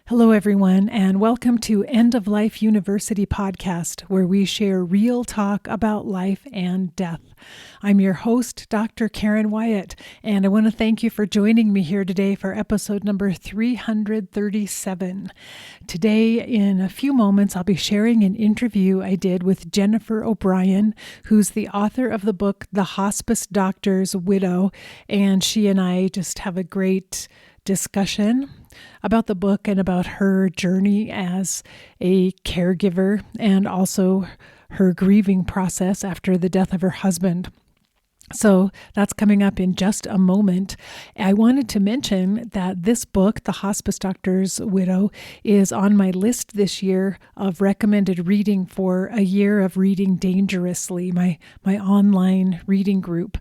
Hello, everyone, and welcome to End of Life University podcast, where we share real talk about life and death. I'm your host, Dr. Karen Wyatt, and I want to thank you for joining me here today for episode number 337. Today, in a few moments, I'll be sharing an interview I did with Jennifer O'Brien, who's the author of the book, The Hospice Doctor's Widow, and she and I just have a great discussion about the book and about her journey as a caregiver and also her grieving process after the death of her husband. So that's coming up in just a moment. I wanted to mention that this book, The Hospice Doctor's Widow, is on my list this year of recommended reading for a year of reading dangerously, my online reading group.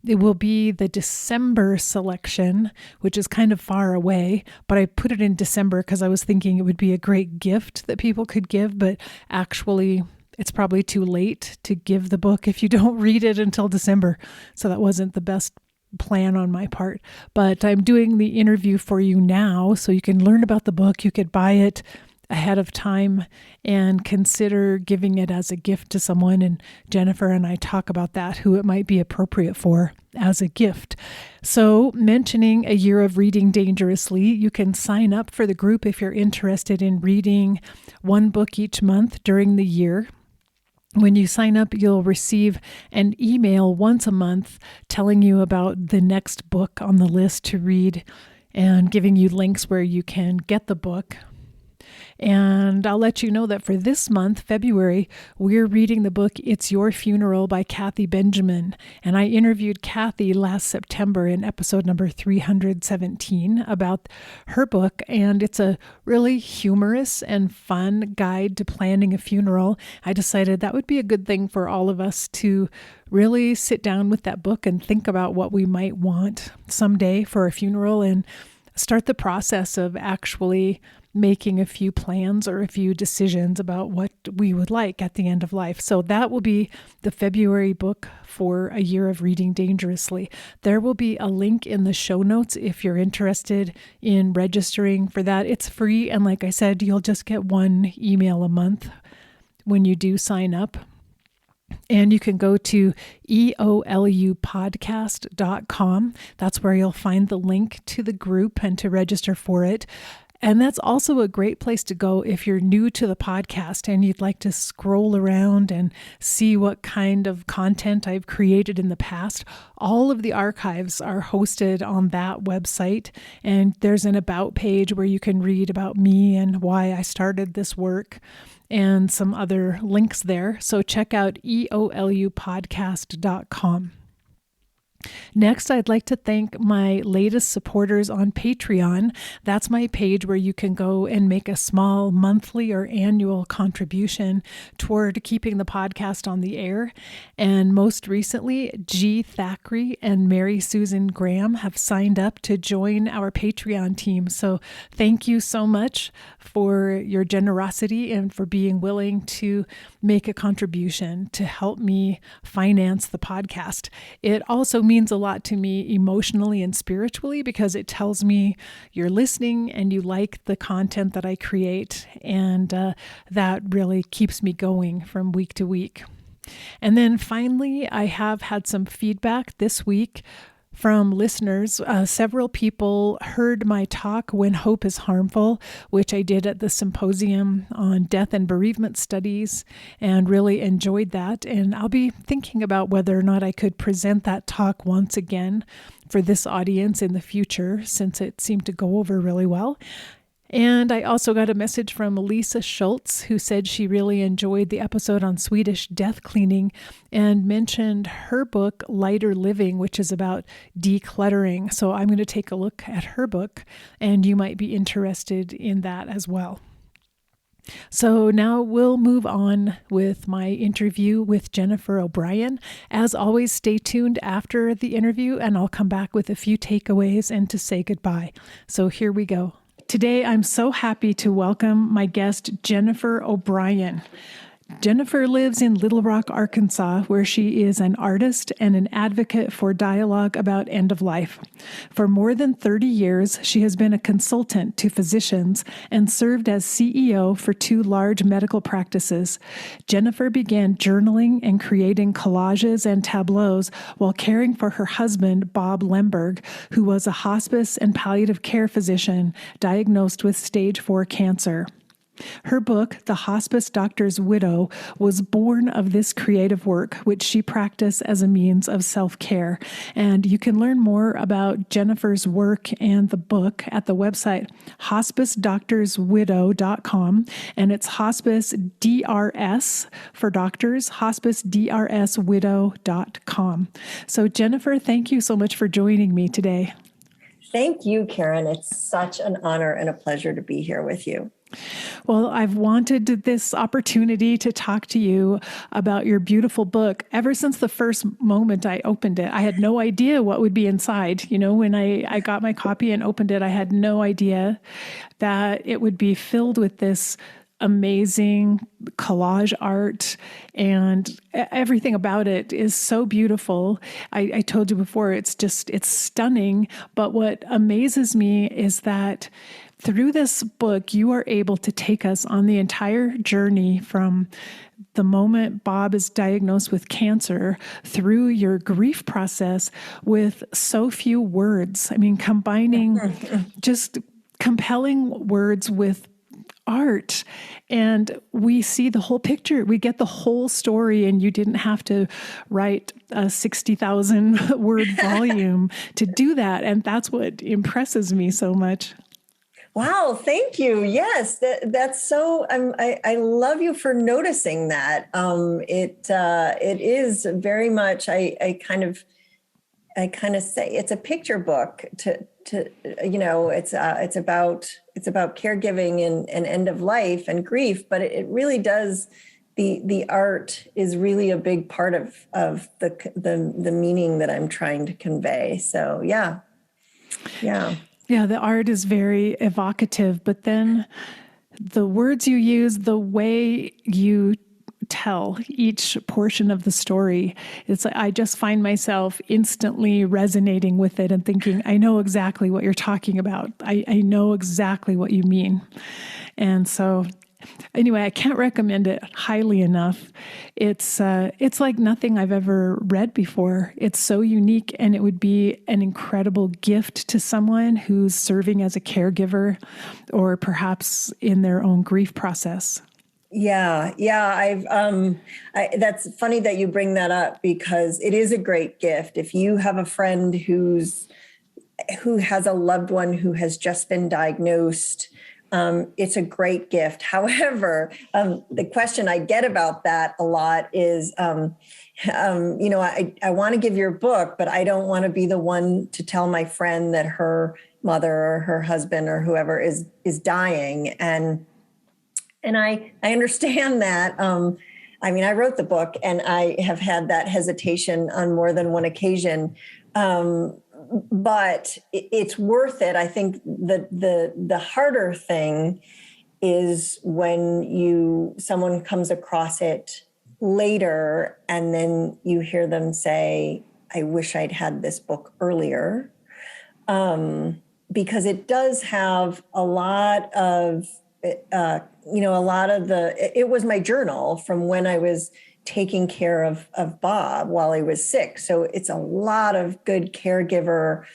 It will be the December selection, which is kind of far away, but I put it in December because I was thinking it would be a great gift that people could give, but actually it's probably too late to give the book if you don't read it until December. So that wasn't the best plan on my part. But I'm doing the interview for you now so you can learn about the book. You could buy it ahead of time and consider giving it as a gift to someone. And Jennifer and I talk about that, who it might be appropriate for as a gift. So mentioning a year of reading dangerously, you can sign up for the group if you're interested in reading one book each month during the year. When you sign up, you'll receive an email once a month telling you about the next book on the list to read and giving you links where you can get the book. And I'll let you know that for this month, February, we're reading the book It's Your Funeral by Kathy Benjamin. And I interviewed Kathy last September in episode number 317 about her book. And it's a really humorous and fun guide to planning a funeral. I decided that would be a good thing for all of us to really sit down with that book and think about what we might want someday for a funeral and start the process of actually making a few plans or a few decisions about what we would like at the end of life. So that will be the February book for a year of reading dangerously. There will be a link in the show notes if you're interested in registering for that. It's free. And like I said, you'll just get one email a month when you do sign up. And you can go to EOLUpodcast.com. That's where you'll find the link to the group and to register for it. And that's also a great place to go if you're new to the podcast and you'd like to scroll around and see what kind of content I've created in the past. All of the archives are hosted on that website, and there's an about page where you can read about me and why I started this work and some other links there. So check out EOLUpodcast.com. Next, I'd like to thank my latest supporters on Patreon. That's my page where you can go and make a small monthly or annual contribution toward keeping the podcast on the air. And most recently, G. Thackeray and Mary Susan Graham have signed up to join our Patreon team. So thank you so much for your generosity and for being willing to make a contribution to help me finance the podcast. It also means a lot to me emotionally and spiritually because it tells me you're listening and you like the content that I create, and that really keeps me going from week to week. And then finally, I have had some feedback this week from listeners. Several people heard my talk, When Hope is Harmful, which I did at the symposium on death and bereavement studies, and really enjoyed that. And I'll be thinking about whether or not I could present that talk once again for this audience in the future, since it seemed to go over really well. And I also got a message from Lisa Schultz, who said she really enjoyed the episode on Swedish death cleaning and mentioned her book, Lighter Living, which is about decluttering. So I'm going to take a look at her book, and you might be interested in that as well. So now we'll move on with my interview with Jennifer O'Brien. As always, stay tuned after the interview, and I'll come back with a few takeaways and to say goodbye. So here we go. Today, I'm so happy to welcome my guest, Jennifer O'Brien. Jennifer lives in Little Rock, Arkansas, where she is an artist and an advocate for dialogue about end of life. For more than 30 years, she has been a consultant to physicians and served as CEO for 2 large medical practices. Jennifer began journaling and creating collages and tableaus while caring for her husband, Bob Lemberg, who was a hospice and palliative care physician diagnosed with stage 4 cancer. Her book, The Hospice Doctor's Widow, was born of this creative work, which she practiced as a means of self-care. And you can learn more about Jennifer's work and the book at the website hospicedoctorswidow.com. And it's hospice DRS for doctors, hospicedrswidow.com. So Jennifer, thank you so much for joining me today. Thank you, Karen. It's such an honor and a pleasure to be here with you. Well, I've wanted this opportunity to talk to you about your beautiful book ever since the first moment I opened it. I had no idea what would be inside. You know, when I got my copy and opened it, I had no idea that it would be filled with this amazing collage art, and everything about it is so beautiful. I told you before, it's stunning. But what amazes me is that through this book, you are able to take us on the entire journey from the moment Bob is diagnosed with cancer through your grief process with so few words. I mean, combining just compelling words with art, and we see the whole picture. We get the whole story, and you didn't have to write a 60,000 word volume to do that. And that's what impresses me so much. Wow, thank you. Yes, that's so. I love you for noticing that. It is very much. I kind of say it's a picture book. It's about caregiving and end of life and grief, but it really does. The art is really a big part of the meaning that I'm trying to convey. So yeah. Yeah, the art is very evocative, but then the words you use, the way you tell each portion of the story, it's like I just find myself instantly resonating with it and thinking, I know exactly what you're talking about. I know exactly what you mean. And so anyway, I can't recommend it highly enough. It's like nothing I've ever read before. It's so unique, and it would be an incredible gift to someone who's serving as a caregiver or perhaps in their own grief process. Yeah. That's funny that you bring that up, because it is a great gift. If you have a friend who has a loved one who has just been diagnosed, it's a great gift. However, the question I get about that a lot is, I want to give your book, but I don't want to be the one to tell my friend that her mother or her husband or whoever is dying. And I understand that. I wrote the book, and I have had that hesitation on more than one occasion. But it's worth it. I think the harder thing is when someone comes across it later, and then you hear them say, I wish I'd had this book earlier. Because it does have a lot of, it was my journal from when I was taking care of Bob while he was sick. So it's a lot of good caregiver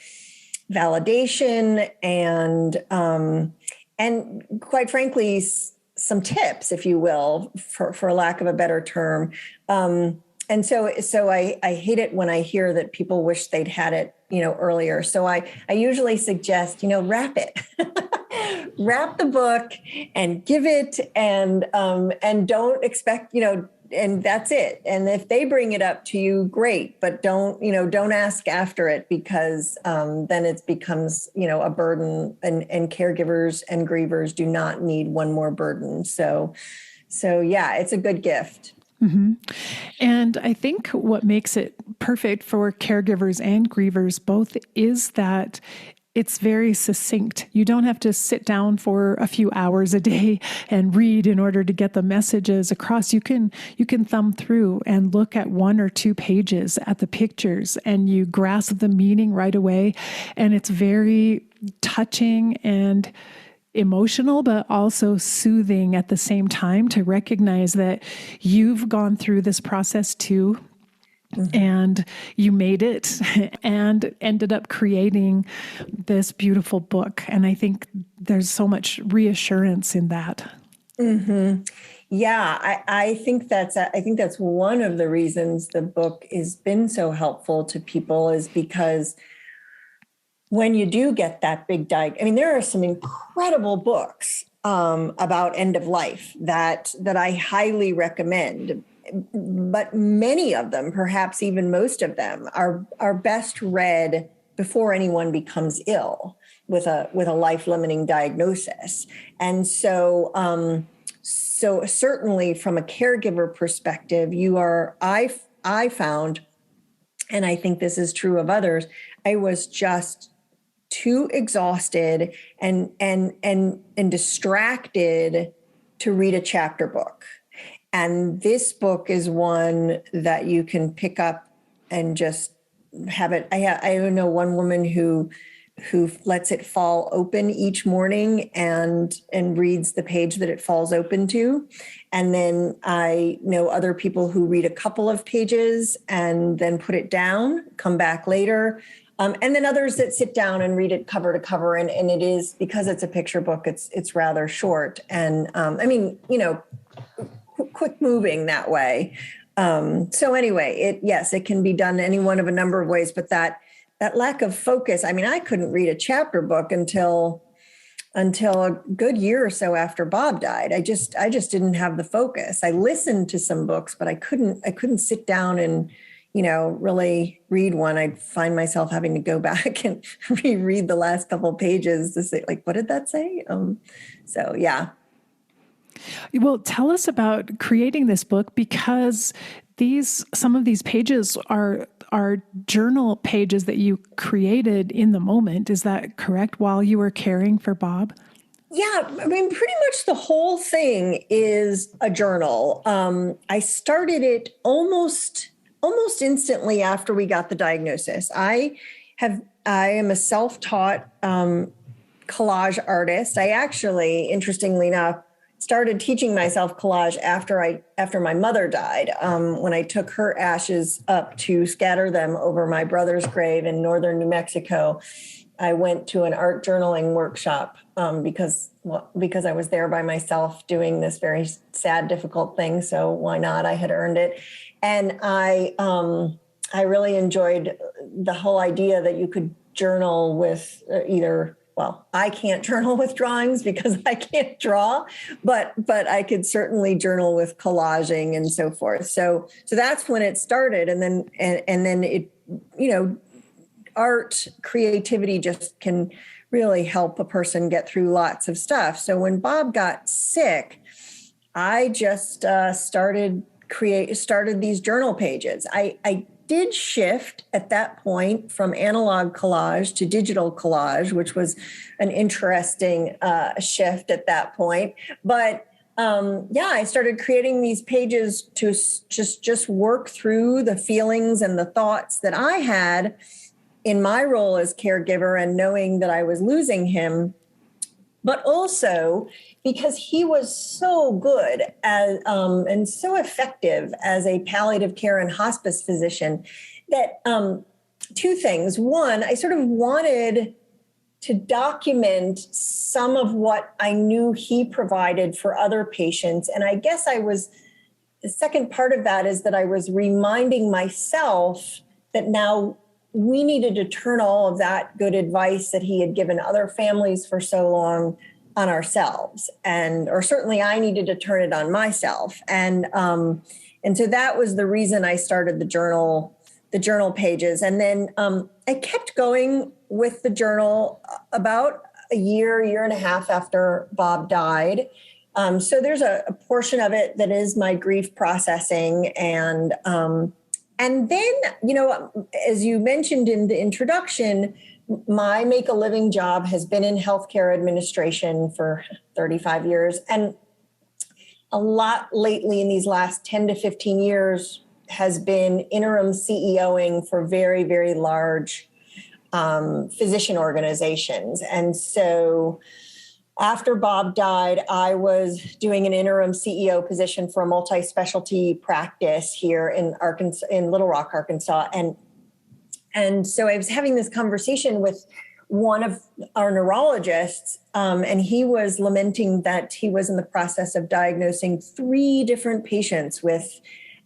validation and quite frankly, some tips, if you will, for lack of a better term. And so I hate it when I hear that people wish they'd had it, earlier. So I usually suggest, wrap it. Wrap the book and give it, and don't expect, and that's it. And if they bring it up to you, great, but don't ask after it, because then it becomes, a burden, and caregivers and grievers do not need one more burden. So yeah, it's a good gift. Mm-hmm. And I think what makes it perfect for caregivers and grievers both is that it's very succinct. You don't have to sit down for a few hours a day and read in order to get the messages across. You can thumb through and look at 1 or 2 pages at the pictures, and you grasp the meaning right away. And it's very touching and emotional, but also soothing at the same time, to recognize that you've gone through this process too. Mm-hmm. And you made it and ended up creating this beautiful book. And I think there's so much reassurance in that. Mm-hmm. Yeah, I think that's one of the reasons the book has been so helpful to people, is because when you do get that big there are some incredible books about end of life that I highly recommend. But many of them, perhaps even most of them, are best read before anyone becomes ill with a life-limiting diagnosis. And so certainly from a caregiver perspective, I found, and I think this is true of others, I was just too exhausted and distracted to read a chapter book. And this book is one that you can pick up and just have it. I know one woman who lets it fall open each morning and reads the page that it falls open to. And then I know other people who read a couple of pages and then put it down, come back later. And then others that sit down and read it cover to cover. And it is, because it's a picture book, it's rather short. And quick moving that way. So anyway, it can be done any one of a number of ways, but that lack of focus, I couldn't read a chapter book until a good year or so after Bob died. I just didn't have the focus. I listened to some books, but I couldn't sit down and, really read one. I'd find myself having to go back and reread the last couple of pages to say, like, what did that say? So yeah. Well, tell us about creating this book, because some of these pages are journal pages that you created in the moment. Is that correct? While you were caring for Bob? Yeah, pretty much the whole thing is a journal. I started it almost instantly after we got the diagnosis. I am a self-taught collage artist. I actually, interestingly enough, started teaching myself collage after my mother died, when I took her ashes up to scatter them over my brother's grave in northern New Mexico. I went to an art journaling workshop because I was there by myself doing this very sad, difficult thing. So why not? I had earned it. And I really enjoyed the whole idea that you could journal with I can't journal with drawings because I can't draw, but I could certainly journal with collaging and so forth. So that's when it started. And then it, art, creativity just can really help a person get through lots of stuff. So when Bob got sick, I just started these journal pages. I did shift at that point from analog collage to digital collage, which was an interesting shift at that point. But I started creating these pages to just work through the feelings and the thoughts that I had in my role as caregiver and knowing that I was losing him, but also because he was so good and so effective as a palliative care and hospice physician that two things. One, I sort of wanted to document some of what I knew he provided for other patients. And I guess the second part of that is that I was reminding myself that now we needed to turn all of that good advice that he had given other families for so long on ourselves, or certainly I needed to turn it on myself. And so that was the reason I started the journal pages. And then I kept going with the journal about a year and a half after Bob died. So there's a portion of it that is my grief processing. And then, as you mentioned in the introduction, my make a living job has been in healthcare administration for 35 years. And a lot lately in these last 10 to 15 years has been interim CEOing for very, very large physician organizations. And so after Bob died, I was doing an interim CEO position for a multi-specialty practice here in Arkansas, in Little Rock, Arkansas. And so I was having this conversation with one of our neurologists, and he was lamenting that he was in the process of diagnosing 3 different patients with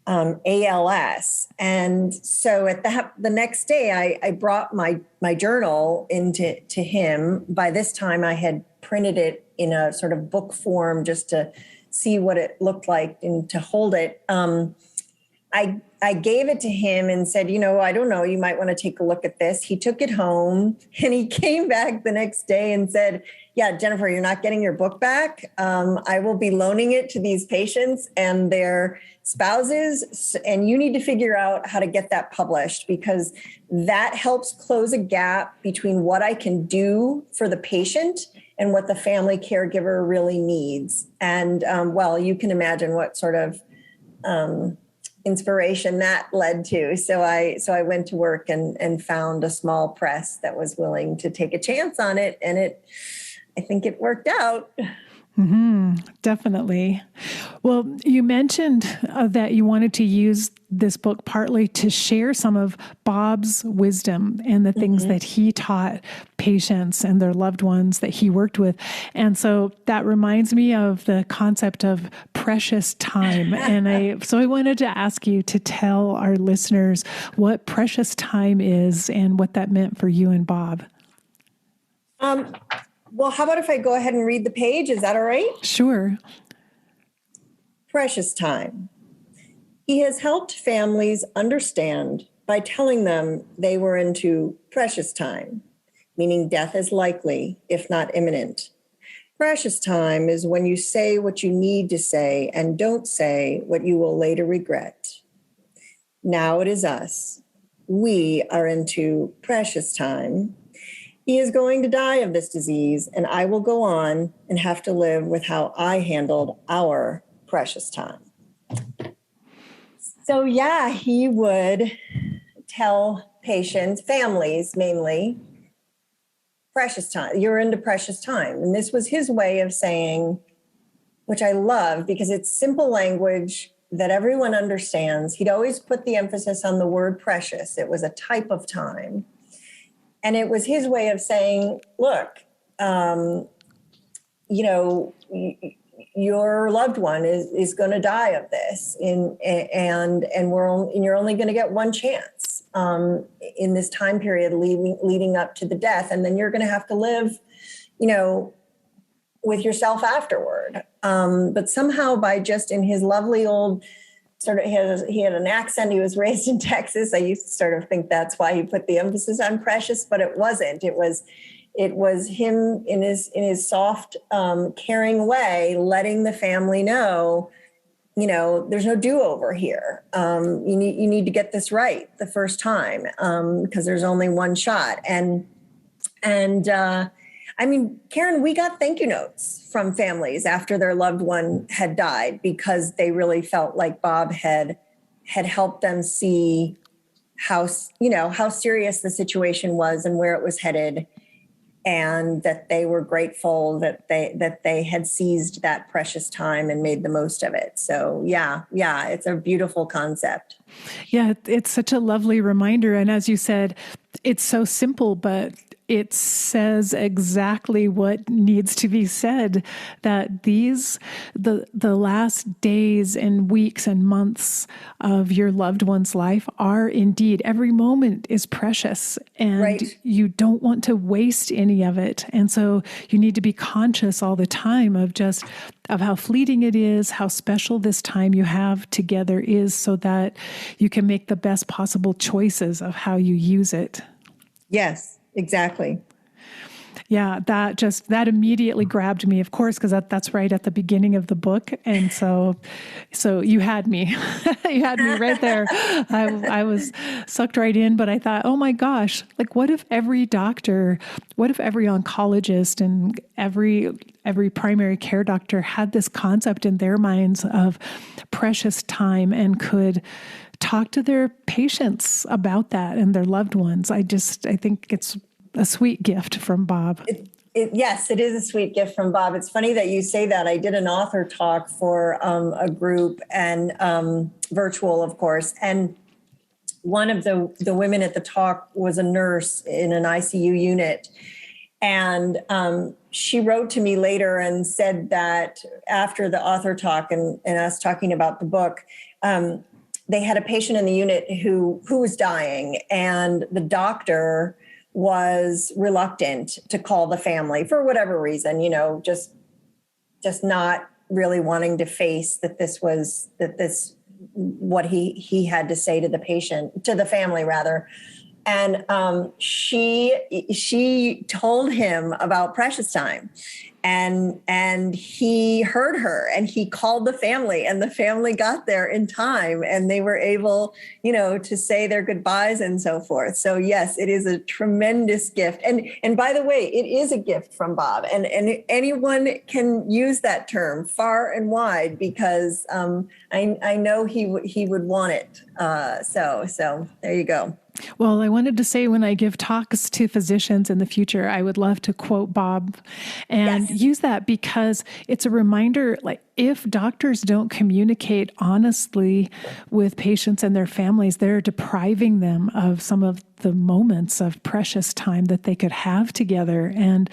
ALS. And so the next day, I brought my journal into him. By this time, I had printed it in a sort of book form just to see what it looked like and to hold it. I gave it to him and said, I don't know, you might want to take a look at this. He took it home and he came back the next day and said, yeah, Jennifer, you're not getting your book back. I will be loaning it to these patients and their spouses. And you need to figure out how to get that published, because that helps close a gap between what I can do for the patient and what the family caregiver really needs. And well, you can imagine what sort of inspiration that led to. So I went to work and found a small press that was willing to take a chance on it. And I think it worked out. Mm-hmm, definitely. Well, you mentioned that you wanted to use this book partly to share some of Bob's wisdom and the things that he taught patients and their loved ones that he worked with. And so that reminds me of the concept of precious time. And I wanted to ask you to tell our listeners what precious time is and what that meant for you and Bob. Well, how about if I go ahead and read the page? Is that all right? Sure. Precious time. He has helped families understand by telling them they were into precious time, meaning death is likely, if not imminent. Precious time is when you say what you need to say and don't say what you will later regret. Now it is us. We are into precious time. He is going to die of this disease, and I will go on and have to live with how I handled our precious time. So yeah, he would tell patients, families mainly, precious time. You're into precious time. And this was his way of saying, which I love because it's simple language that everyone understands. He'd always put the emphasis on the word precious. It was a type of time. And it was his way of saying, look, your loved one is going to die of this, and you're only going to get one chance in this time period leading up to the death, and then you're going to have to live, with yourself afterward. But somehow, by just in his lovely old he had an accent. He was raised in Texas. I used to sort of think that's why he put the emphasis on precious, but it wasn't. It was him in his soft, caring way, letting the family know, there's no do-over here. You need to get this right the first time, because there's only one shot. And Karen, we got thank you notes from families after their loved one had died because they really felt like Bob had helped them see how serious the situation was and where it was headed, and that they were grateful that they had seized that precious time and made the most of it. So yeah, it's a beautiful concept. Yeah, it's such a lovely reminder. And as you said, it's so simple, but it says exactly what needs to be said, that the last days and weeks and months of your loved one's life are indeed, every moment is precious, and right. You don't want to waste any of it. And so you need to be conscious all the time of how fleeting it is, how special this time you have together is, so that you can make the best possible choices of how you use it. Yes. Exactly. Yeah, that immediately grabbed me, of course, because that's right at the beginning of the book. And so you had me, you had me right there. I was sucked right in, but I thought, oh my gosh, like what if every doctor, what if every oncologist and every primary care doctor had this concept in their minds of precious time and could talk to their patients about that and their loved ones. I think it's a sweet gift from Bob. Yes, it is a sweet gift from Bob. It's funny that you say that. I did an author talk for a group and virtual, of course. And one of the women at the talk was a nurse in an ICU unit. And she wrote to me later and said that after the author talk and us talking about the book, they had a patient in the unit who was dying, and the doctor was reluctant to call the family for whatever reason, just not really wanting to face what he had to say to the family rather. And she told him about precious time, and he heard her, and he called the family, and the family got there in time, and they were able, to say their goodbyes and so forth. So yes, it is a tremendous gift. And by the way, it is a gift from Bob, and anyone can use that term far and wide, because I know he would want it. So there you go. Well, I wanted to say when I give talks to physicians in the future, I would love to quote Bob and use that, because it's a reminder, like if doctors don't communicate honestly with patients and their families, they're depriving them of some of the moments of precious time that they could have together. And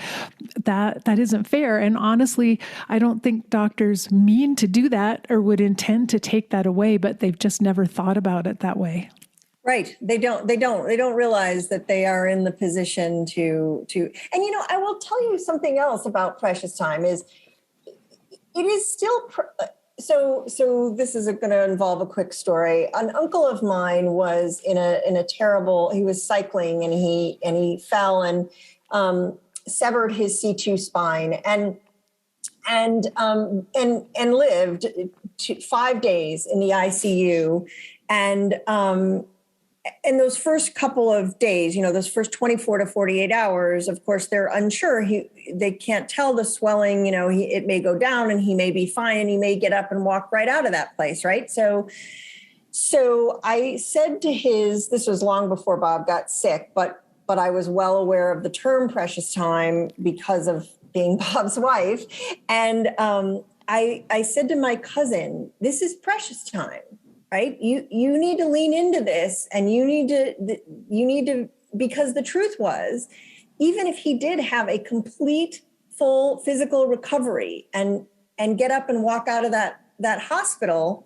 that isn't fair. And honestly, I don't think doctors mean to do that or would intend to take that away, but they've just never thought about it that way. Right. They don't realize that they are in the position to, and, I will tell you something else about precious time is it is still, so this is going to involve a quick story. An uncle of mine was in a terrible, he was cycling and he fell and severed his C2 spine and lived 5 days in the ICU. And in those first couple of days, those first 24 to 48 hours, of course, they're unsure. They can't tell the swelling, it may go down and he may be fine and he may get up and walk right out of that place, right? So I said to this was long before Bob got sick, but I was well aware of the term precious time because of being Bob's wife. And I said to my cousin, this is precious time. Right? You need to lean into this, and you need to, because the truth was, even if he did have a complete, full physical recovery and get up and walk out of that hospital,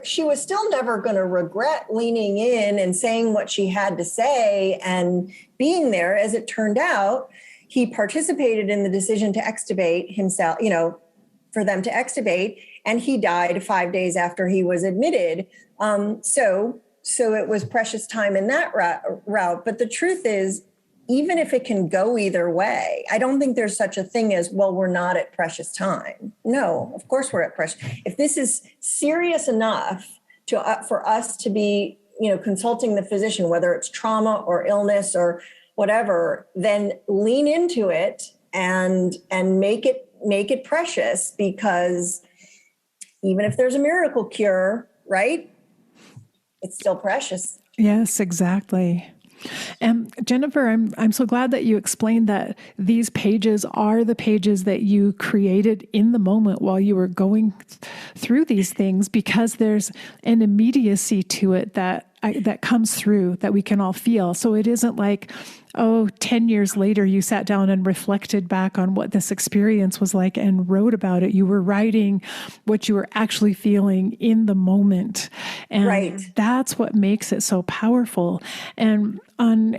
she was still never going to regret leaning in and saying what she had to say and being there. As it turned out, he participated in the decision to extubate himself, for them to extubate, and he died 5 days after he was admitted. So it was precious time in that route. But the truth is, even if it can go either way, I don't think there's such a thing as, well, we're not at precious time. No, of course we're at precious. If this is serious enough for us to be, consulting the physician, whether it's trauma or illness or whatever, then lean into it and make it precious, because even if there's a miracle cure, right? It's still precious. Yes, exactly. And Jennifer, I'm so glad that you explained that these pages are the pages that you created in the moment while you were going through these things, because there's an immediacy to it that comes through that we can all feel. So it isn't like, 10 years later, you sat down and reflected back on what this experience was like and wrote about it. You were writing what you were actually feeling in the moment. And that's what makes it so powerful. And on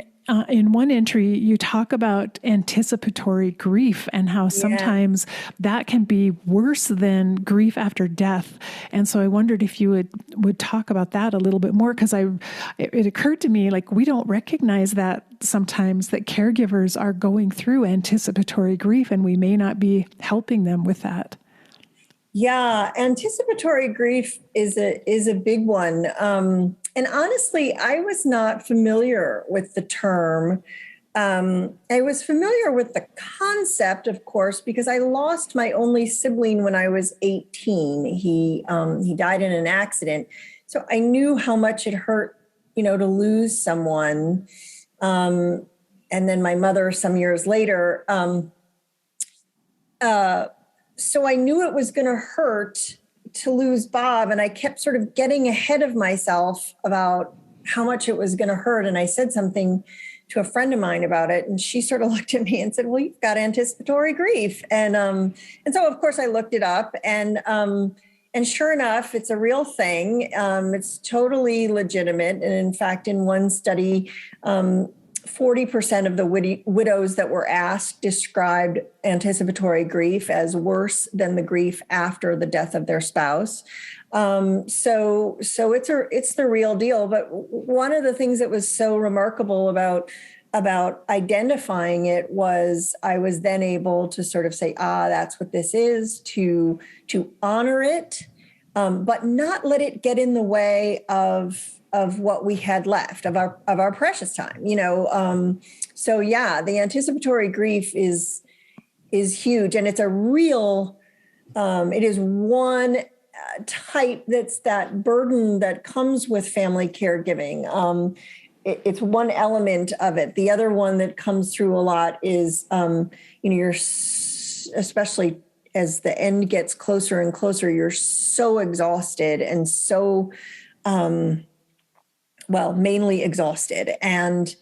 in one entry, you talk about anticipatory grief and how sometimes that can be worse than grief after death. And so I wondered if you would talk about that a little bit more, because it occurred to me, like, we don't recognize that sometimes, that caregivers are going through anticipatory grief, and we may not be helping them with that. Yeah, anticipatory grief is a big one. And honestly, I was not familiar with the term. I was familiar with the concept, of course, because I lost my only sibling when I was 18. He died in an accident, so I knew how much it hurt, to lose someone. And then my mother some years later. So I knew it was going to hurt to lose Bob, and I kept sort of getting ahead of myself about how much it was going to hurt. And I said something to a friend of mine about it, and she sort of looked at me and said, "Well, you've got anticipatory grief." And so of course I looked it up, and sure enough, it's a real thing. It's totally legitimate, and in fact, in one study, 40% of the widows that were asked described anticipatory grief as worse than the grief after the death of their spouse. So it's the real deal. But one of the things that was so remarkable about identifying it was I was then able to sort of say, that's what this is, to honor it, but not let it get in the way of what we had left of our precious time, So yeah, the anticipatory grief is huge, and it's a real, it is one type that's that burden that comes with family caregiving. It's one element of it. The other one that comes through a lot is, you're especially as the end gets closer and closer, you're so exhausted and so, mainly exhausted, and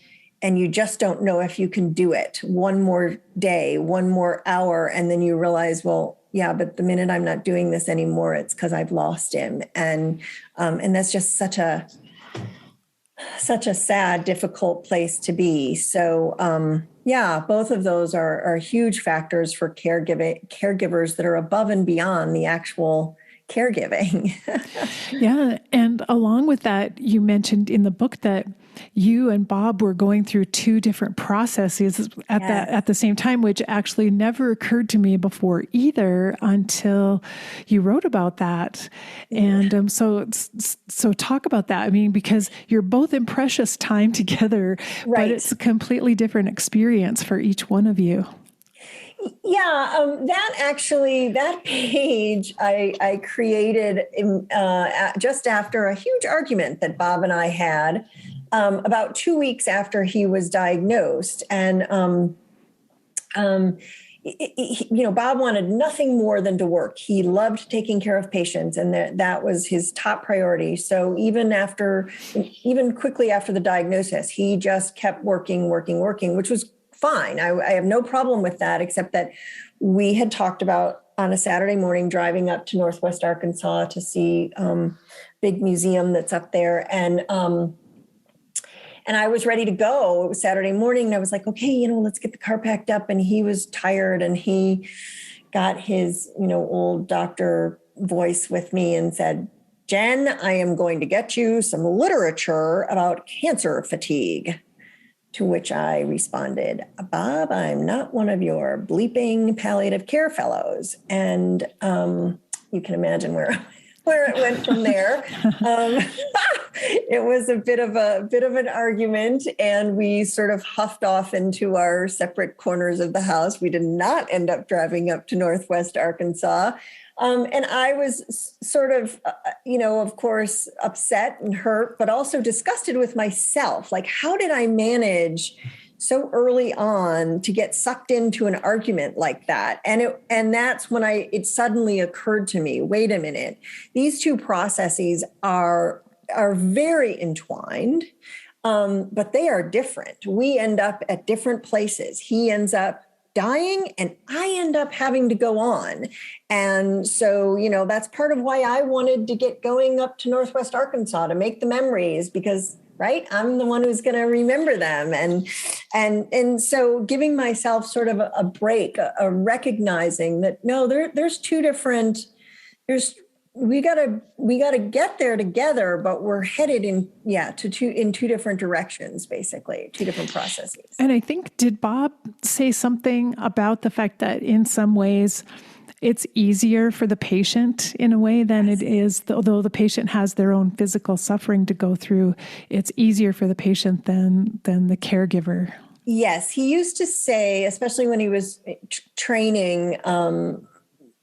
you just don't know if you can do it one more day, one more hour. And then you realize, well, yeah, but the minute I'm not doing this anymore, it's because I've lost him. And that's just such a sad, difficult place to be. So, both of those are huge factors for caregivers that are above and beyond the actual caregiving. Yeah. And along with that, you mentioned in the book that you and Bob were going through two different processes at the same time, which actually never occurred to me before either until you wrote about that. And so talk about that. I mean, because you're both in precious time together, right, but it's a completely different experience for each one of you. Yeah, that page I created just after a huge argument that Bob and I had about 2 weeks after he was diagnosed. And, Bob wanted nothing more than to work. He loved taking care of patients, and that was his top priority. So even quickly after the diagnosis, he just kept working, which was fine. I have no problem with that, except that we had talked about on a Saturday morning driving up to Northwest Arkansas to see big museum that's up there. And I was ready to go. It was Saturday morning, and I was like, okay, let's get the car packed up. And he was tired, and he got his, old doctor voice with me and said, "Jen, I am going to get you some literature about cancer fatigue." To which I responded, "Bob, I'm not one of your bleeping palliative care fellows." And you can imagine where it went from there. It was a bit of an argument, and we sort of huffed off into our separate corners of the house. We did not end up driving up to Northwest Arkansas. And I was sort of, of course, upset and hurt, but also disgusted with myself. Like, how did I manage so early on to get sucked into an argument like that? And that's when it suddenly occurred to me, wait a minute, these two processes are very entwined, but they are different. We end up at different places. He ends up dying, and I end up having to go on. And so, that's part of why I wanted to get going up to Northwest Arkansas to make the memories, because right? I'm the one who's going to remember them. And so giving myself sort of a break, a recognizing that, no, there's two different, we gotta get there together, but we're headed in two different directions, basically, two different processes. And I think, did Bob say something about the fact that in some ways it's easier for the patient in a way than it is, although the patient has their own physical suffering to go through, it's easier for the patient than the caregiver? Yes, he used to say, especially when he was training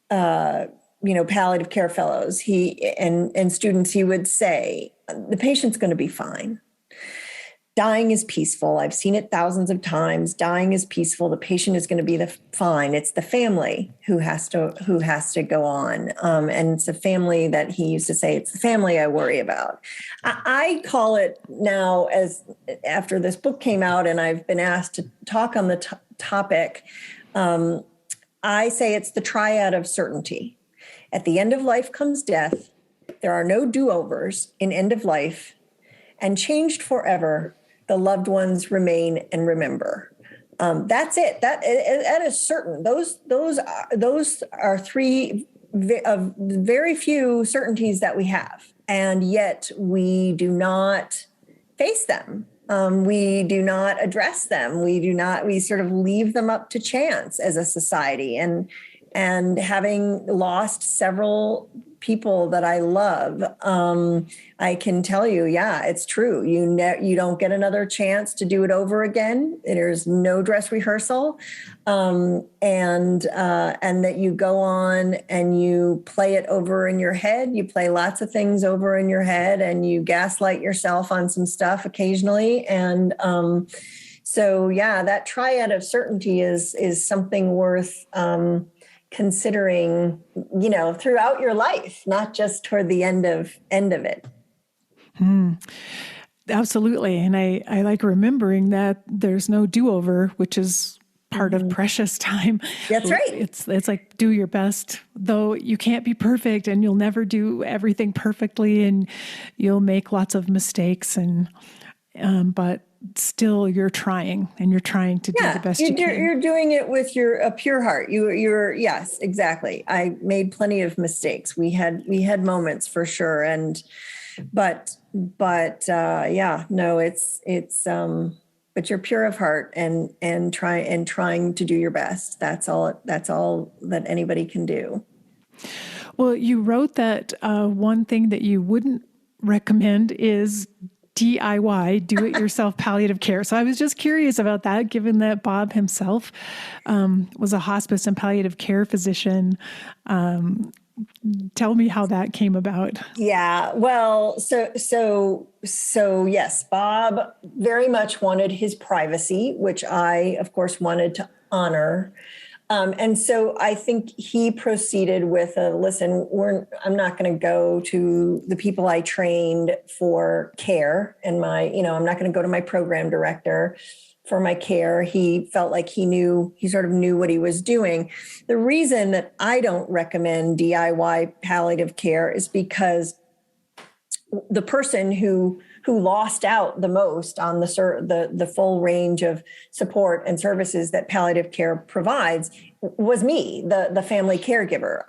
palliative care fellows, and students, he would say, the patient's going to be fine. Dying is peaceful. I've seen it thousands of times. Dying is peaceful. The patient is going to be fine. It's the family who has to go on. And it's a family that he used to say, it's the family I worry about. I call it now, as after this book came out and I've been asked to talk on the topic, I say it's the triad of certainty. At the end of life comes death. There are no do-overs in end of life, and changed forever, the loved ones remain and remember. That's it. That is certain. Those are three of very few certainties that we have, and yet we do not face them. We do not address them. We sort of leave them up to chance as a society. And having lost several people that I love, I can tell you, yeah, it's true. You don't get another chance to do it over again. There's no dress rehearsal, and that you go on and you play it over in your head. You play lots of things over in your head, and you gaslight yourself on some stuff occasionally. And so, yeah, that triad of certainty is something worth considering, throughout your life, not just toward the end of it. Absolutely. And I like remembering that there's no do-over, which is part of precious time. That's right. It's like, do your best, though you can't be perfect and you'll never do everything perfectly and you'll make lots of mistakes, but still you're trying to do the best you can. You're doing it with a pure heart. You're yes, exactly. I made plenty of mistakes. We had moments for sure. But you're pure of heart and trying to do your best. That's all that anybody can do. Well, you wrote that one thing that you wouldn't recommend is DIY, do-it-yourself palliative care. So I was just curious about that, given that Bob himself was a hospice and palliative care physician. Tell me how that came about. Yeah, well, so yes, Bob very much wanted his privacy, which I, of course, wanted to honor. And so I think he proceeded with listen, I'm not going to go to the people I trained for care and I'm not going to go to my program director for my care. He felt like he sort of knew what he was doing. The reason that I don't recommend DIY palliative care is because the person who lost out the most on the full range of support and services that palliative care provides was me, the family caregiver.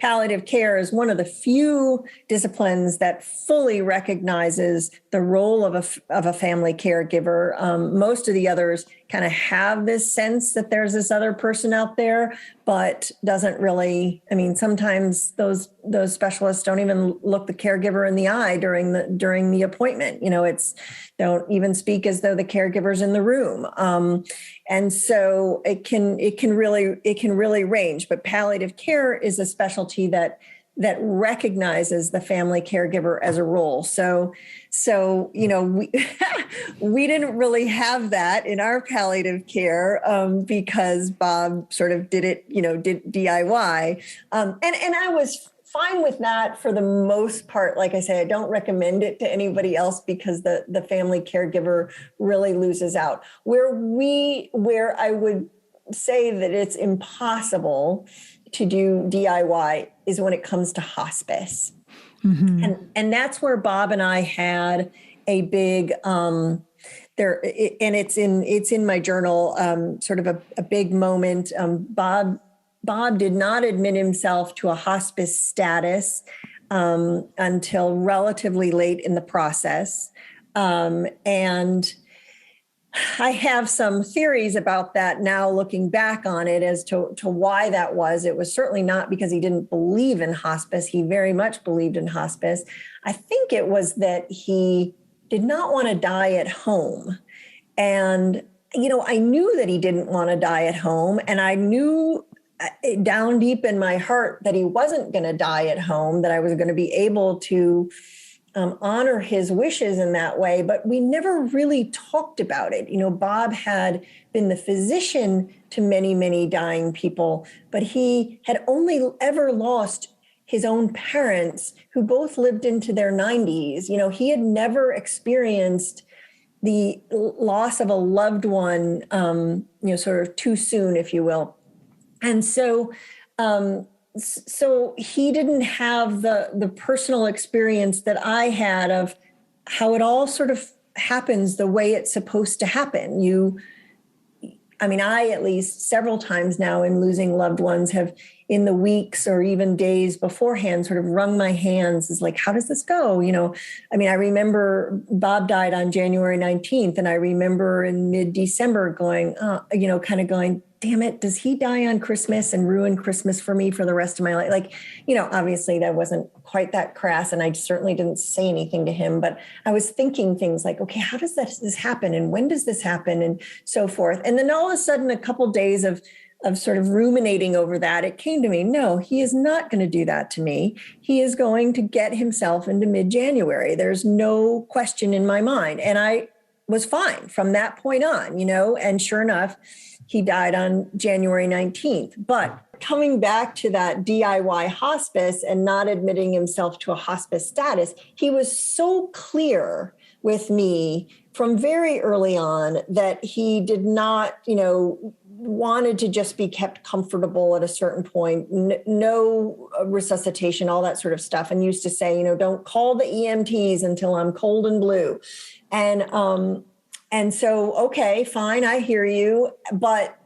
Palliative care is one of the few disciplines that fully recognizes the role of a family caregiver. Most of the others kind of have this sense that there's this other person out there, but doesn't really. I mean, sometimes those specialists don't even look the caregiver in the eye during the appointment. Don't even speak as though the caregiver's in the room. And so it can really range, but palliative care is a specialty that recognizes the family caregiver as a role. So we didn't really have that in our palliative care because Bob sort of did DIY. And I was fine with that for the most part. Like I say, I don't recommend it to anybody else because the family caregiver really loses out. Where I would say that it's impossible to do DIY is when it comes to hospice. Mm-hmm. And that's where Bob and I had a big, and it's in my journal, sort of a big moment. Bob did not admit himself to a hospice status until relatively late in the process. And I have some theories about that now, looking back on it, as to why that was. It was certainly not because he didn't believe in hospice. He very much believed in hospice. I think it was that he did not want to die at home. And, I knew that he didn't want to die at home. And I knew down deep in my heart that he wasn't going to die at home, that I was going to be able to honor his wishes in that way, but we never really talked about it. Bob had been the physician to many, many dying people, but he had only ever lost his own parents, who both lived into their 90s. He had never experienced the loss of a loved one, sort of too soon, if you will. And so he didn't have the personal experience that I had of how it all sort of happens the way it's supposed to happen. I at least several times now in losing loved ones have, in the weeks or even days beforehand, sort of wrung my hands. Is like, how does this go? I remember Bob died on January 19th, and I remember in mid-December going, kind of going, damn it, does he die on Christmas and ruin Christmas for me for the rest of my life? Obviously that wasn't quite that crass, and I certainly didn't say anything to him, but I was thinking things like, okay, how does this happen? And when does this happen? And so forth. And then all of a sudden, a couple of days of sort of ruminating over that, it came to me, no, he is not going to do that to me. He is going to get himself into mid-January. There's no question in my mind. And I was fine from that point on, and sure enough, he died on January 19th. But coming back to that DIY hospice and not admitting himself to a hospice status, he was so clear with me from very early on that he did not, wanted to just be kept comfortable at a certain point, no resuscitation, all that sort of stuff. And used to say, don't call the EMTs until I'm cold and blue. And so, okay, fine, I hear you. But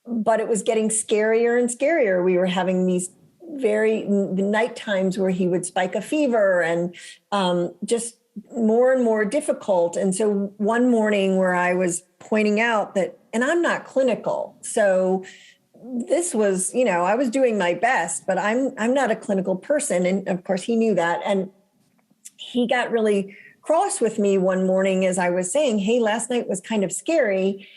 it was getting scarier and scarier. We were having these the night times where he would spike a fever, and just more and more difficult. And so one morning where I was pointing out that, and I'm not clinical, so this was, I was doing my best, but I'm not a clinical person. And of course he knew that. And he got really cross with me one morning as I was saying, hey, last night was kind of scary.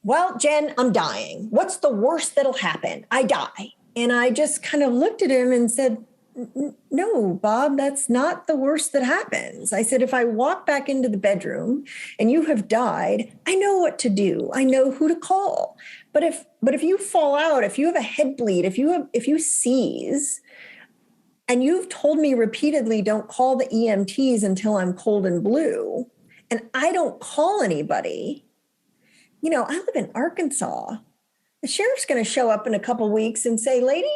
Well, Jen, I'm dying. What's the worst that'll happen? I die. And I just kind of looked at him and said, no, Bob, that's not the worst that happens. I said, if I walk back into the bedroom and you have died, I know what to do. I know who to call. But if you fall out, if you have a head bleed, if you seize, and you've told me repeatedly, don't call the EMTs until I'm cold and blue, and I don't call anybody, I live in Arkansas. The sheriff's going to show up in a couple of weeks and say, lady,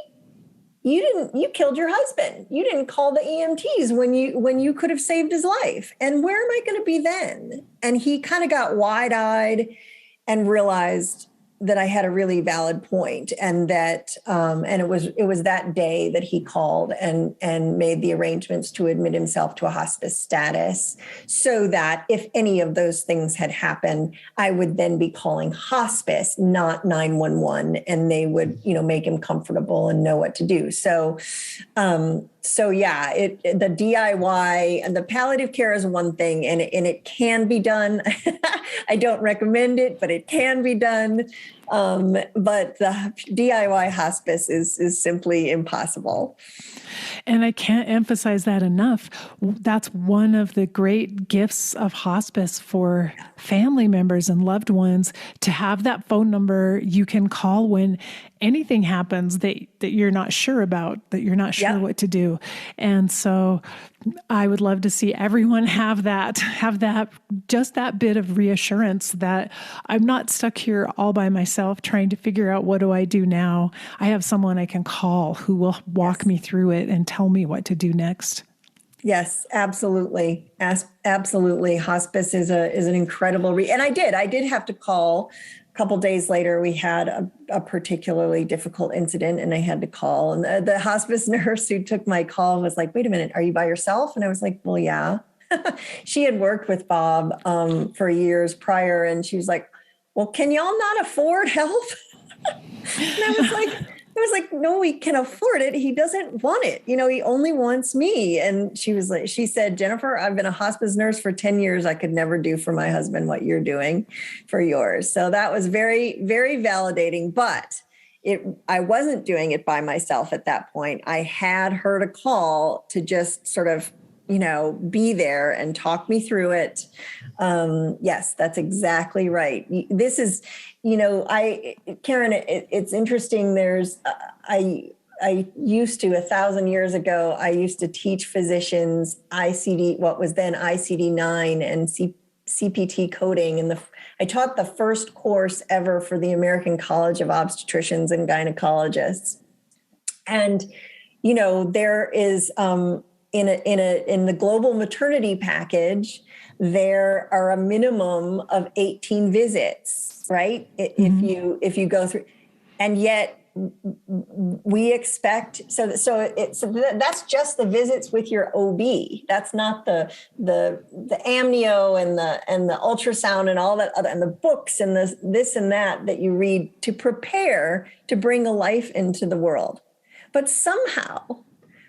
you killed your husband. You didn't call the EMTs when you could have saved his life. And where am I going to be then? And he kind of got wide-eyed and realized that I had a really valid point, and that and it was that day that he called and made the arrangements to admit himself to a hospice status, so that if any of those things had happened, I would then be calling hospice, not 911, and they would make him comfortable and know what to do. So yeah, the DIY and the palliative care is one thing, and it can be done. I don't recommend it, but it can be done. But the DIY hospice is simply impossible. And I can't emphasize that enough. That's one of the great gifts of hospice for family members and loved ones, to have that phone number you can call when anything happens that you're not sure about, that you're not sure what to do. And so I would love to see everyone have that, just that bit of reassurance that I'm not stuck here all by myself trying to figure out, what do I do now? I have someone I can call who will walk me through it and tell me what to do next. Yes, absolutely. Absolutely. Hospice is an incredible and I did have to call a couple days later. We had a particularly difficult incident and I had to call, and the hospice nurse who took my call was like, wait a minute, are you by yourself? And I was like, well, yeah. She had worked with Bob for years prior. And she was like, well, can y'all not afford help? And I was like, no, we can afford it. He doesn't want it. He only wants me. And she said, Jennifer, I've been a hospice nurse for 10 years. I could never do for my husband what you're doing for yours. So that was very, very validating, but I wasn't doing it by myself at that point. I had her to call to just sort of, be there and talk me through it. Yes, that's exactly right. This is, Karen, it's interesting. I used to, 1,000 years ago, I used to teach physicians what was then ICD-9 and CPT coding. And I taught the first course ever for the American College of Obstetricians and Gynecologists. And, there is, in the global maternity package, there are a minimum of 18 visits, right? Mm-hmm. If you go through, and yet we expect, so that's just the visits with your OB. That's not the amnio and the ultrasound and all that other, and the books and this and that you read to prepare to bring a life into the world. But somehow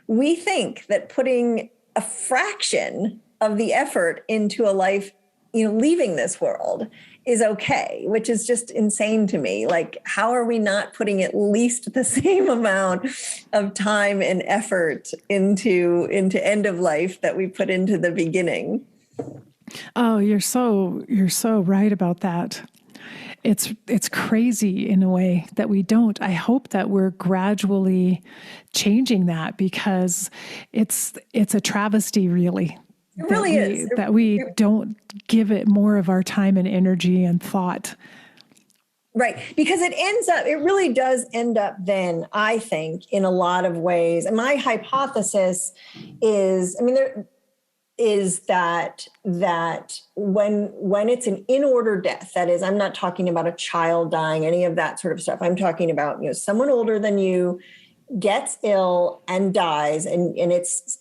we think that putting a fraction of the effort into a life, leaving this world is okay, which is just insane to me. Like, how are we not putting at least the same amount of time and effort into end of life that we put into the beginning? Oh, you're so right about that. It's crazy in a way that we don't. I hope that we're gradually changing that, because it's a travesty, really. It really is. That we don't give it more of our time and energy and thought. Right. Because it really does end up then, I think, in a lot of ways. And my hypothesis is, is that when it's an in-order death, that is, I'm not talking about a child dying, any of that sort of stuff. I'm talking about, someone older than you gets ill and dies, and it's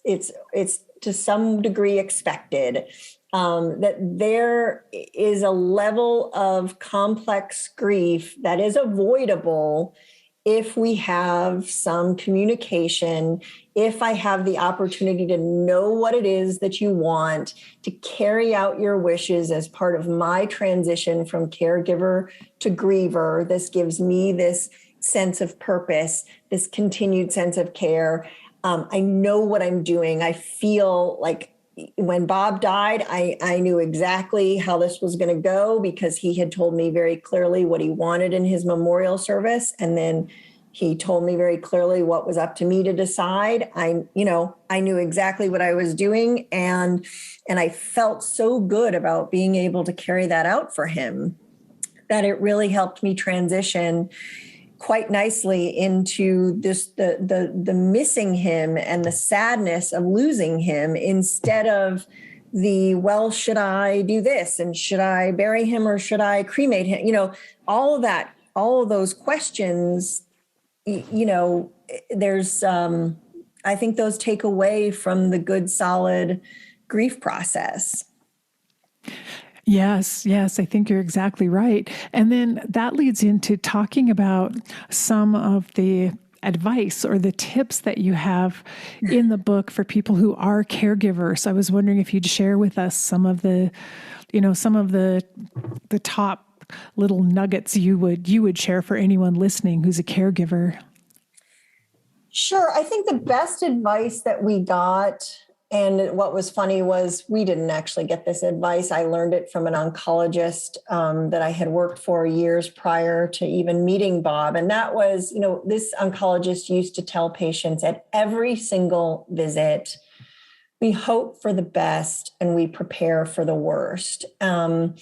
to some degree expected, that there is a level of complex grief that is avoidable if we have some communication, if I have the opportunity to know what it is that you want, to carry out your wishes as part of my transition from caregiver to griever. This gives me this sense of purpose, this continued sense of care. I know what I'm doing. I feel like when Bob died, I knew exactly how this was going to go, because he had told me very clearly what he wanted in his memorial service. And then he told me very clearly what was up to me to decide. I knew exactly what I was doing. And I felt so good about being able to carry that out for him that it really helped me transition quite nicely into this, the missing him and the sadness of losing him, instead of well, should I do this? And should I bury him or should I cremate him? All of that, all of those questions, there's, I think those take away from the good, solid grief process. Yes, I think you're exactly right. And then that leads into talking about some of the advice or the tips that you have in the book for people who are caregivers. I was wondering if you'd share with us some of the top little nuggets you would share for anyone listening who's a caregiver. Sure. I think the best advice that we got, and what was funny was we didn't actually get this advice. I learned it from an oncologist that I had worked for years prior to even meeting Bob. And that was, this oncologist used to tell patients at every single visit, we hope for the best and we prepare for the worst. And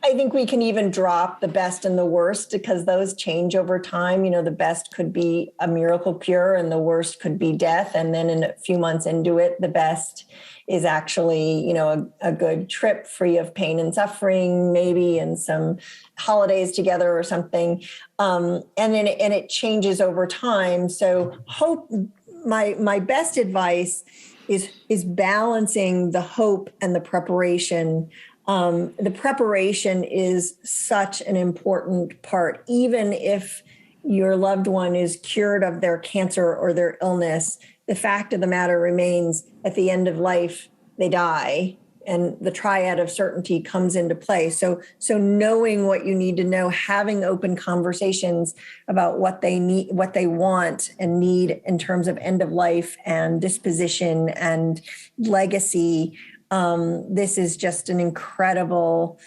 I think we can even drop the best and the worst because those change over time. The best could be a miracle cure and the worst could be death. And then in a few months into it, the best is actually, a good trip free of pain and suffering, maybe, and some holidays together or something. And it changes over time. So hope, my best advice is balancing the hope and the preparation. The preparation is such an important part, even if your loved one is cured of their cancer or their illness. The fact of the matter remains, at the end of life, they die, and the triad of certainty comes into play. So knowing what you need to know, having open conversations about what they need, what they want and need in terms of end of life and disposition and legacy. This is just an incredible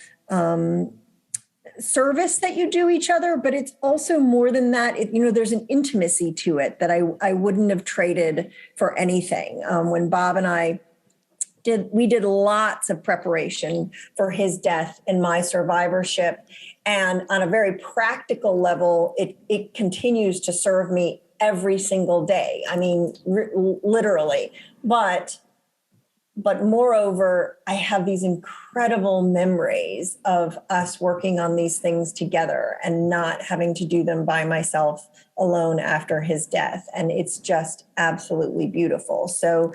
service that you do each other, but it's also more than that. There's an intimacy to it that I wouldn't have traded for anything. When Bob and I we did lots of preparation for his death and my survivorship. And on a very practical level, it continues to serve me every single day. I mean, literally. But moreover, I have these incredible memories of us working on these things together and not having to do them by myself alone after his death. And it's just absolutely beautiful. So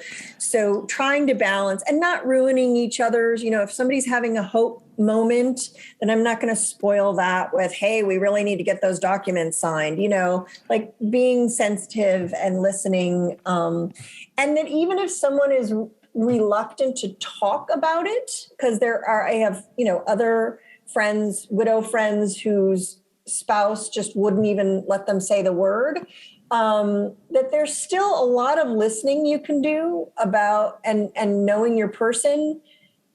trying to balance and not ruining each other's, if somebody's having a hope moment, then I'm not going to spoil that with, hey, we really need to get those documents signed, like being sensitive and listening. And then even if someone is reluctant to talk about it, because I have, other friends, widow friends whose spouse just wouldn't even let them say the word, that there's still a lot of listening you can do about and knowing your person,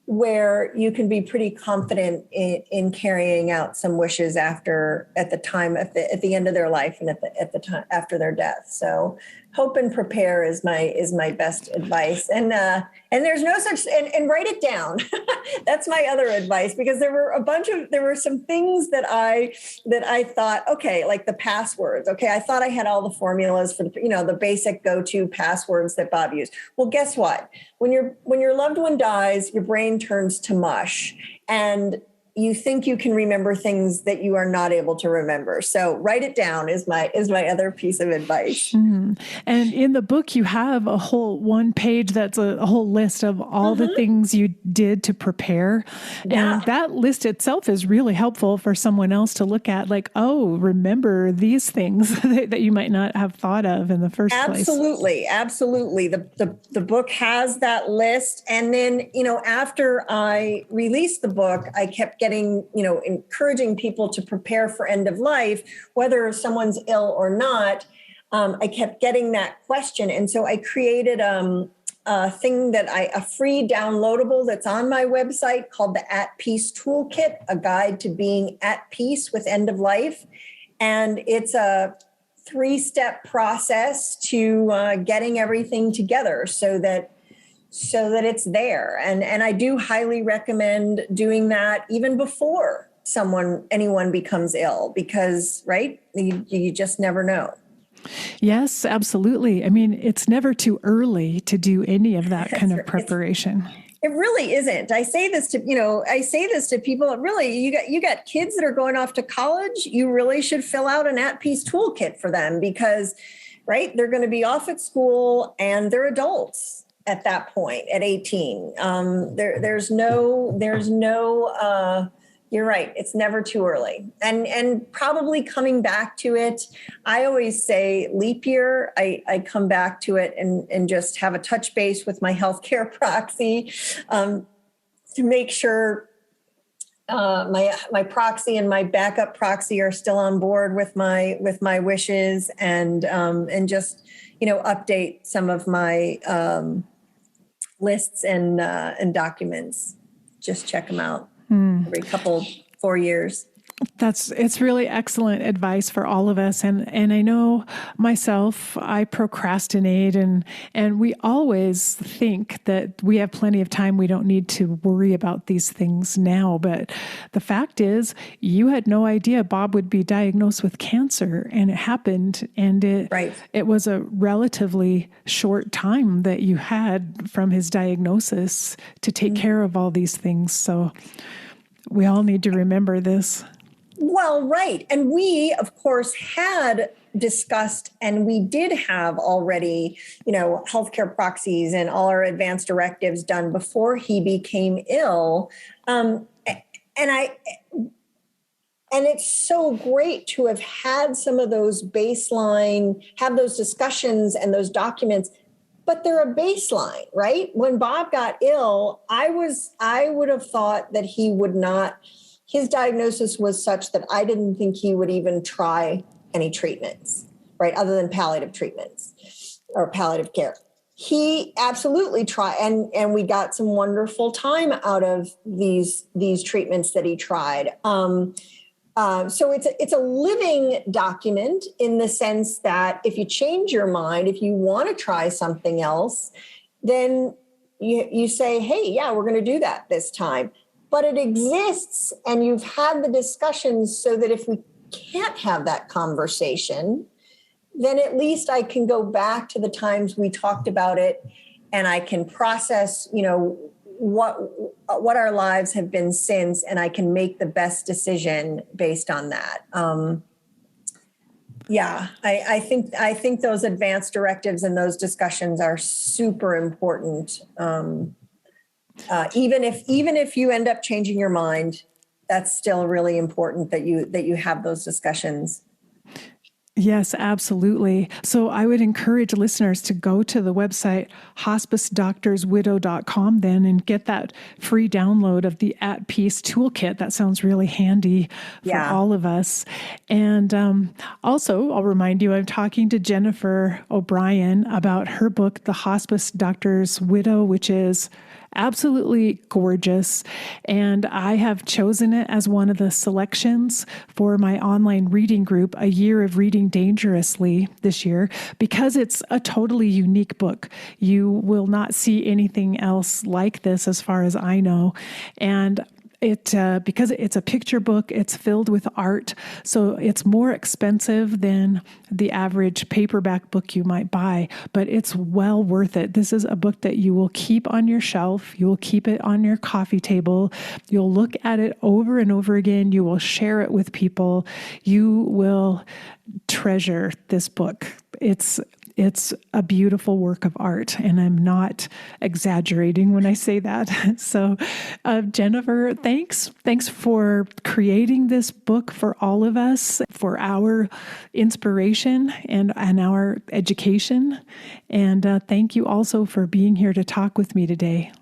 where you can be pretty confident in carrying out some wishes at the end of their life and at the time after their death. So hope and prepare is my best advice. And there's no such, and write it down. That's my other advice, because there were some things that I thought, okay, like the passwords. Okay. I thought I had all the formulas for the basic go-to passwords that Bob used. Well, guess what? When your loved one dies, your brain turns to mush, and you think you can remember things that you are not able to remember. So write it down is my other piece of advice. Mm-hmm. And in the book, you have a whole one page that's a whole list of all the things you did to prepare. Yeah. And that list itself is really helpful for someone else to look at, like, oh, remember these things that you might not have thought of in the first place. Absolutely. The book has that list. And then, after I released the book, I kept getting, encouraging people to prepare for end of life, whether someone's ill or not. I kept getting that question. And so I created a thing a free downloadable that's on my website called the Nat Piece Tool Kit, a guide to being at peace with end of life. And it's a 3-step process to getting everything together so that it's there. And I do highly recommend doing that even before anyone becomes ill, because, right, you just never know. Yes, absolutely. I mean, it's never too early to do any of that kind of preparation. It really isn't. I say this to people. Really, you got kids that are going off to college. You really should fill out a Nat Piece Tool Kit for them, because, right, they're going to be off at school and they're adults at that point at 18. You're right. It's never too early. And probably coming back to it, I always say leap year, I come back to it and just have a touch base with my healthcare proxy to make sure my proxy and my backup proxy are still on board with my wishes, and just, update some of my lists and documents. Just check them out. Every 4 years. It's really excellent advice for all of us. And I know myself, I procrastinate and we always think that we have plenty of time. We don't need to worry about these things now. But the fact is, you had no idea Bob would be diagnosed with cancer, and it happened. And it was a relatively short time that you had from his diagnosis to take care of all these things. So we all need to remember this. Well, right. And we, of course, had discussed, and we did have already, healthcare proxies and all our advanced directives done before he became ill. And it's so great to have had some of those have those discussions and those documents, but they're a baseline, right? When Bob got ill, I would have thought that he would not. His diagnosis was such that I didn't think he would even try any treatments, right? Other than palliative treatments or palliative care. He absolutely tried. And we got some wonderful time out of these treatments that he tried. So it's a living document in the sense that if you change your mind, if you want to try something else, then you say, hey, yeah, we're going to do that this time. But it exists, and you've had the discussions so that if we can't have that conversation, then at least I can go back to the times we talked about it, and I can process, what our lives have been since, and I can make the best decision based on that. I think those advanced directives and those discussions are super important. Even if you end up changing your mind, that's still really important that you have those discussions. Yes, absolutely. So I would encourage listeners to go to the website hospicedoctorswidow.com then and get that free download of the Nat Piece Tool Kit. That sounds really handy for all of us. And also, I'll remind you, I'm talking to Jennifer O'Brien about her book, The Hospice Doctor's Widow, which is absolutely gorgeous. And I have chosen it as one of the selections for my online reading group, A Year of Reading Dangerously, this year, because it's a totally unique book. You will not see anything else like this as far as I know. And because it's a picture book, it's filled with art, so it's more expensive than the average paperback book you might buy, but it's well worth it. This is a book that you will keep on your shelf. You will keep it on your coffee table. You'll look at it over and over again. You will share it with people. You will treasure this book. It's a beautiful work of art, and I'm not exaggerating when I say that. So, Jennifer, thanks for creating this book for all of us, for our inspiration and our education. And thank you also for being here to talk with me today.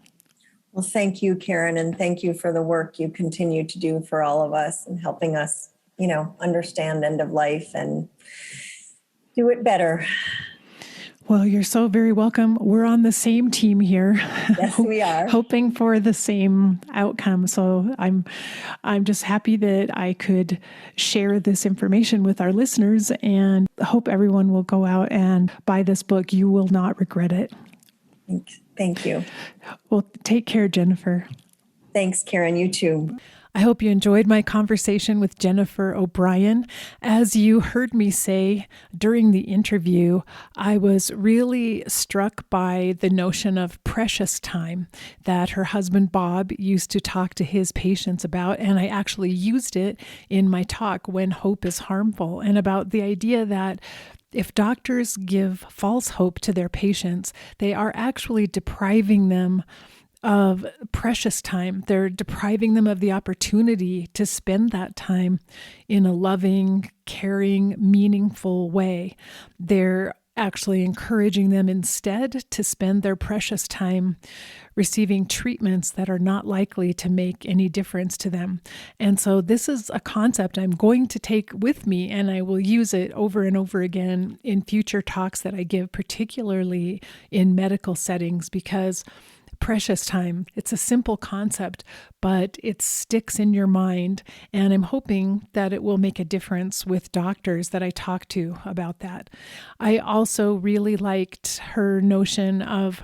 Well, thank you, Karen, and thank you for the work you continue to do for all of us and helping us, understand end of life and do it better. Well, you're so very welcome. We're on the same team here. Yes, we are. Hoping for the same outcome. So I'm just happy that I could share this information with our listeners, and hope everyone will go out and buy this book. You will not regret it. Thank you. Well, take care, Jennifer. Thanks, Karen. You too. I hope you enjoyed my conversation with Jennifer O'Brien. As you heard me say during the interview, I was really struck by the notion of precious time that her husband Bob used to talk to his patients about, and I actually used it in my talk, When Hope is Harmful, and about the idea that if doctors give false hope to their patients, they are actually depriving them of precious time. They're depriving them of the opportunity to spend that time in a loving, caring, meaningful way. They're actually encouraging them instead to spend their precious time receiving treatments that are not likely to make any difference to them. And so this is a concept I'm going to take with me, and I will use it over and over again in future talks that I give, particularly in medical settings, because precious time. It's a simple concept, but it sticks in your mind. And I'm hoping that it will make a difference with doctors that I talk to about that. I also really liked her notion of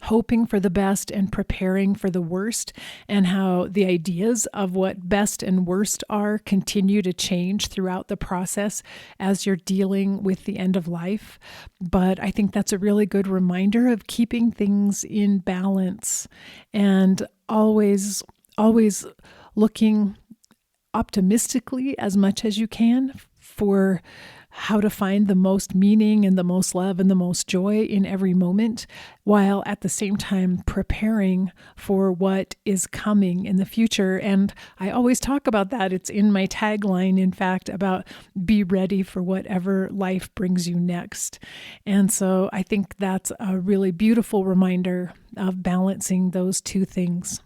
hoping for the best and preparing for the worst, and how the ideas of what best and worst are continue to change throughout the process as you're dealing with the end of life. But I think that's a really good reminder of keeping things in balance and always looking optimistically as much as you can for how to find the most meaning and the most love and the most joy in every moment, while at the same time preparing for what is coming in the future. And I always talk about that. It's in my tagline, in fact, about be ready for whatever life brings you next. And so I think that's a really beautiful reminder of balancing those two things.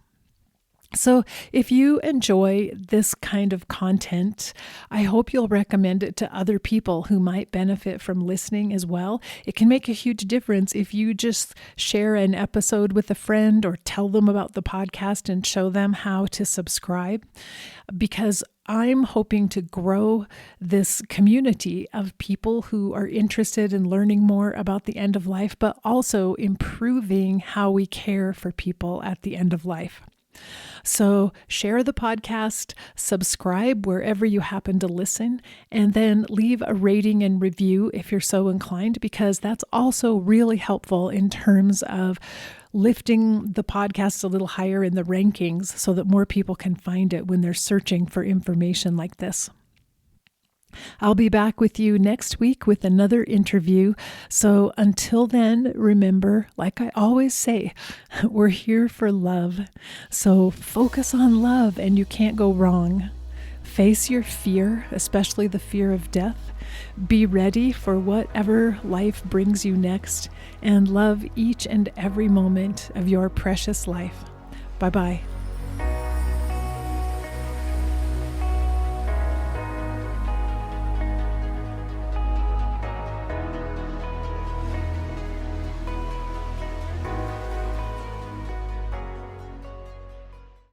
So if you enjoy this kind of content, I hope you'll recommend it to other people who might benefit from listening as well. It can make a huge difference if you just share an episode with a friend or tell them about the podcast and show them how to subscribe, because I'm hoping to grow this community of people who are interested in learning more about the end of life, but also improving how we care for people at the end of life. So share the podcast, subscribe wherever you happen to listen, and then leave a rating and review if you're so inclined, because that's also really helpful in terms of lifting the podcast a little higher in the rankings so that more people can find it when they're searching for information like this. I'll be back with you next week with another interview. So until then, remember, like I always say, we're here for love. So focus on love and you can't go wrong. Face your fear, especially the fear of death. Be ready for whatever life brings you next, and love each and every moment of your precious life. Bye-bye.